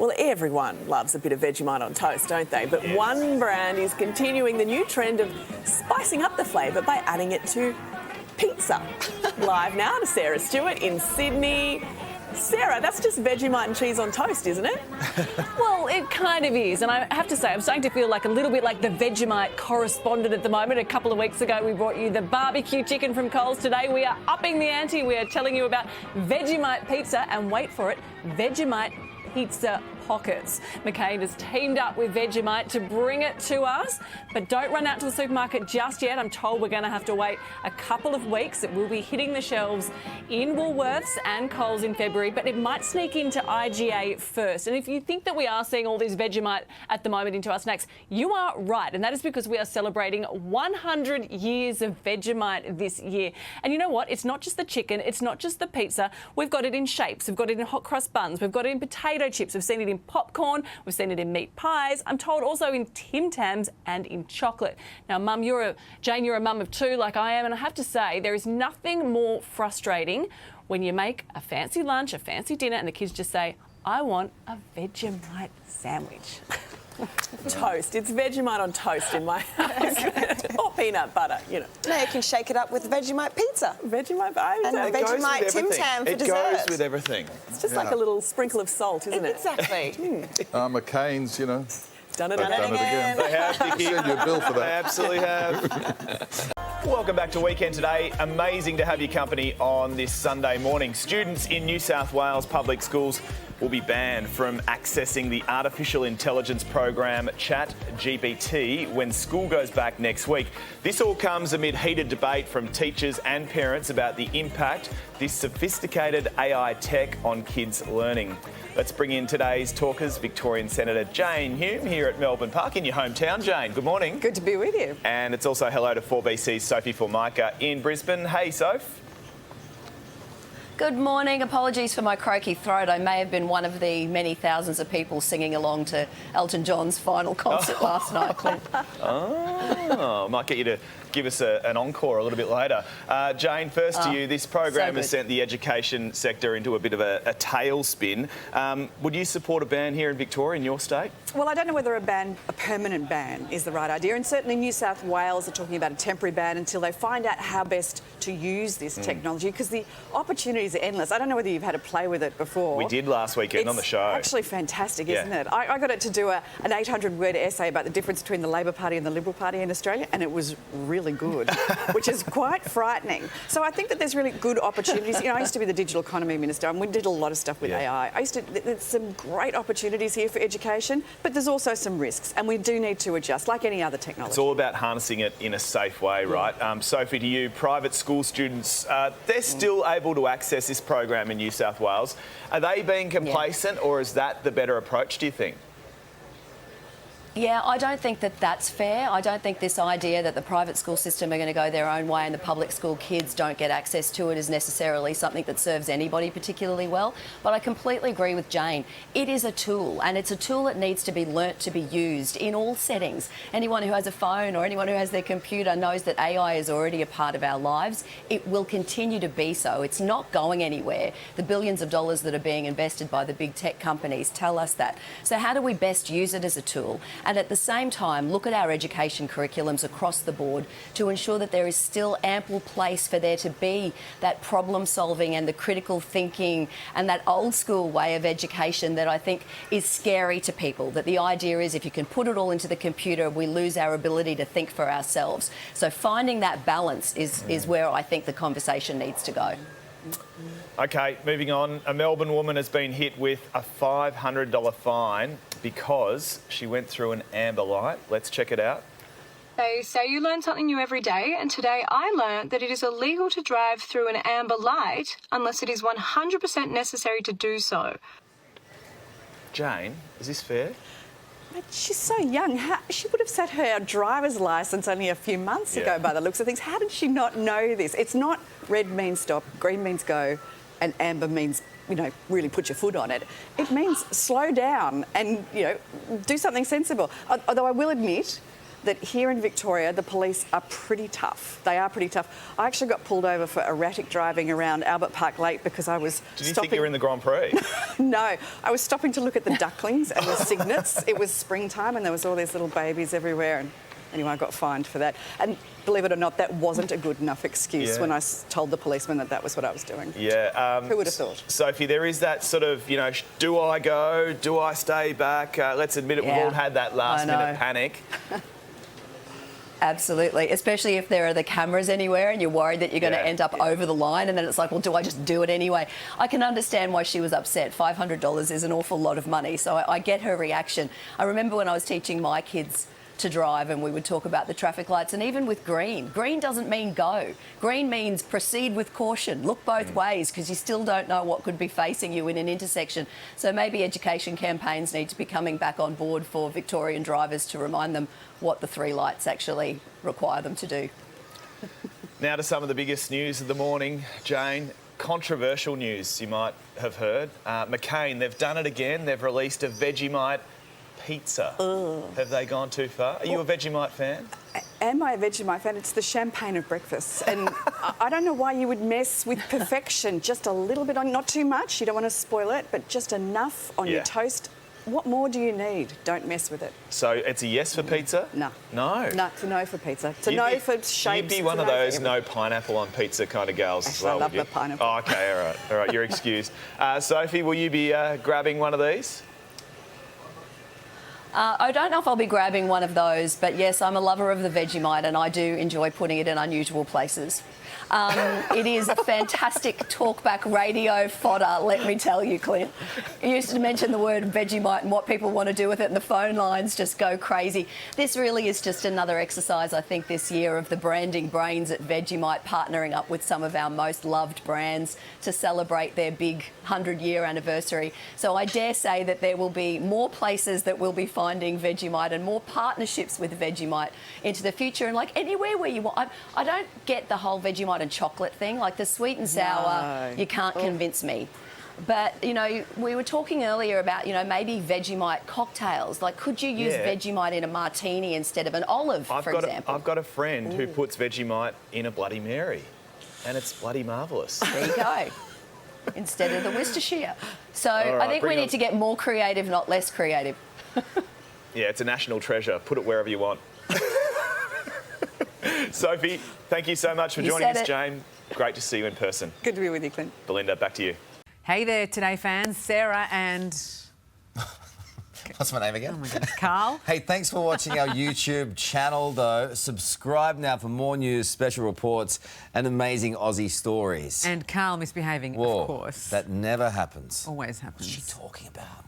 Well, everyone loves a bit of Vegemite on toast, don't they? But one brand is continuing the new trend of spicing up the flavour by adding it to pizza. Live now to Sarah Stewart in Sydney. Sarah, that's just Vegemite and cheese on toast, isn't it? Well, it kind of is. And I have to say, I'm starting to feel like a little bit like the Vegemite correspondent at the moment. A couple of weeks ago, we brought you the barbecue chicken from Karl's. Today, we are upping the ante. We are telling you about Vegemite pizza. And wait for it, Vegemite pizza pockets. McCain's has teamed up with Vegemite to bring it to us, but don't run out to the supermarket just yet. I'm told we're going to have to wait a couple of weeks. It will be hitting the shelves in Woolworths and Coles in February, but it might sneak into IGA first. And if you think that we are seeing all these Vegemite at the moment into our snacks, you are right. And that is because we are celebrating 100 years of Vegemite this year. And you know what? It's not just the chicken. It's not just the pizza. We've got it in shapes. We've got it in hot cross buns. We've got it in potato chips. We've seen it in popcorn. We've seen it in meat pies. I'm told also in Tim Tams and in chocolate. Now, Mum, Jane, you're a mum of two like I am, and I have to say there is nothing more frustrating when you make a fancy lunch, a fancy dinner, and the kids just say, I want a Vegemite sandwich. Toast. It's Vegemite on toast in my house. Or peanut butter, you know. No, you can shake it up with Vegemite pizza. Vegemite, and Vegemite Tim Tam for dessert. It goes with everything. It's just like a little sprinkle of salt, isn't it? Exactly. McCain's, you know. Done it Done it again. They have, Vicky. Send you a bill for that. They absolutely have. Welcome back to Weekend Today. Amazing to have your company on this Sunday morning. Students in New South Wales public schools will be banned from accessing the artificial intelligence program ChatGPT when school goes back next week. This all comes amid heated debate from teachers and parents about the impact this sophisticated AI tech on kids' learning. Let's bring in today's talkers, Victorian Senator Jane Hume here at Melbourne Park in your hometown. Jane, good morning. Good to be with you. And it's also hello to 4BC's Sophie Formica in Brisbane. Hey, Soph. Good morning. Apologies for my croaky throat. I may have been one of the many thousands of people singing along to Elton John's final concert last night, Clint. Might get you to give us an encore a little bit later. Jane, first to you. This program has sent the education sector into a bit of a tailspin. Would you support a ban here in Victoria, in your state? Well, I don't know whether a permanent ban is the right idea. And certainly New South Wales are talking about a temporary ban until they find out how best to use this technology, because the opportunities are endless. I don't know whether you've had a play with it before. We did last weekend on the show. It's actually fantastic, isn't it? I got it to do an 800-word essay about the difference between the Labor Party and the Liberal Party in Australia, and it was really good, which is quite frightening. So I think that there's really good opportunities. You know, I used to be the Digital Economy Minister, and we did a lot of stuff with AI. There's some great opportunities here for education, but there's also some risks, and we do need to adjust, like any other technology. It's all about harnessing it in a safe way, right? Sophie, to you, private school students, they're still able to access this program in New South Wales. Are they being complacent, or is that the better approach, do you think? Yeah, I don't think that that's fair. I don't think this idea that the private school system are going to go their own way and the public school kids don't get access to it is necessarily something that serves anybody particularly well. But I completely agree with Jane. It is a tool, and it's a tool that needs to be learnt to be used in all settings. Anyone who has a phone or anyone who has their computer knows that AI is already a part of our lives. It will continue to be so. It's not going anywhere. The billions of dollars that are being invested by the big tech companies tell us that. So how do we best use it as a tool? And at the same time, look at our education curriculums across the board to ensure that there is still ample place for there to be that problem solving and the critical thinking and that old school way of education that I think is scary to people. That the idea is if you can put it all into the computer, we lose our ability to think for ourselves. So finding that balance is where I think the conversation needs to go. OK, moving on. A Melbourne woman has been hit with a $500 fine because she went through an amber light. Let's check it out. They say you learn something new every day, and today I learned that it is illegal to drive through an amber light unless it is 100% necessary to do so. Jane, is this fair? But she's so young. She would have set her driver's licence only a few months ago by the looks of things. How did she not know this? It's not red means stop, green means go, and amber means, you know, really put your foot on it. It means slow down and, you know, do something sensible. Although I will admit, that here in Victoria, the police are pretty tough. They are pretty tough. I actually got pulled over for erratic driving around Albert Park Lake because I was Did you think you were in the Grand Prix? No, I was stopping to look at the ducklings and the cygnets. It was springtime and there was all these little babies everywhere. And anyway, I got fined for that. And believe it or not, that wasn't a good enough excuse when I told the policeman that that was what I was doing. Yeah. Who would have thought? Sophie, there is that sort of, you know, do I go? Do I stay back? Let's admit it, we've all had that last-minute panic. Absolutely, especially if there are the cameras anywhere and you're worried that you're going to end up over the line, and then it's like, well, do I just do it anyway? I can understand why she was upset. $500 is an awful lot of money, so I get her reaction. I remember when I was teaching my kids to drive and we would talk about the traffic lights, and even with green. Green doesn't mean go. Green means proceed with caution. Look both ways, because you still don't know what could be facing you in an intersection. So maybe education campaigns need to be coming back on board for Victorian drivers to remind them what the 3 lights actually require them to do. Now to some of the biggest news of the morning, Jane. Controversial news, you might have heard. McCain, they've done it again. They've released a Vegemite pizza. Have they gone too far? Are you a Vegemite fan? Am I a Vegemite fan? It's the champagne of breakfast. And I don't know why you would mess with perfection. Just a little bit on, not too much. You don't want to spoil it, but just enough on your toast. What more do you need? Don't mess with it. So it's a yes for pizza? No. No? No, it's a no for pizza. It's a no for shapes. You'd be one of those no pineapple on pizza kind of girls as well, I love would you? the pineapple. Oh, OK, all right. All right, you're excused. Sophie, will you be grabbing one of these? I don't know if I'll be grabbing one of those, but yes, I'm a lover of the Vegemite and I do enjoy putting it in unusual places. It is fantastic talkback radio fodder, let me tell you, Clint. You used to mention the word Vegemite and what people want to do with it, and the phone lines just go crazy. This really is just another exercise, I think, this year of the branding brains at Vegemite partnering up with some of our most loved brands to celebrate their big 100-year anniversary. So I dare say that there will be more places that will be finding Vegemite and more partnerships with Vegemite into the future, and like anywhere where you want. I don't get the whole Vegemite and chocolate thing, like the sweet and sour, you can't convince me. But, you know, we were talking earlier about, you know, maybe Vegemite cocktails. Like, could you use Vegemite in a martini instead of an olive, for example? I've got a friend who puts Vegemite in a Bloody Mary, and it's bloody marvellous. There you go. Instead of the Worcestershire. So I think we need to get more creative, not less creative. Yeah, it's a national treasure. Put it wherever you want. Sophie, thank you so much for joining us, Jane. Great to see you in person. Good to be with you, Clint. Belinda, back to you. Hey there, Today fans. Sarah and... What's my name again? Oh my goodness, Karl. Hey, thanks for watching our YouTube channel, though. Subscribe now for more news, special reports and amazing Aussie stories. And Karl misbehaving, Whoa, of course. that never happens. Always happens. What's she talking about?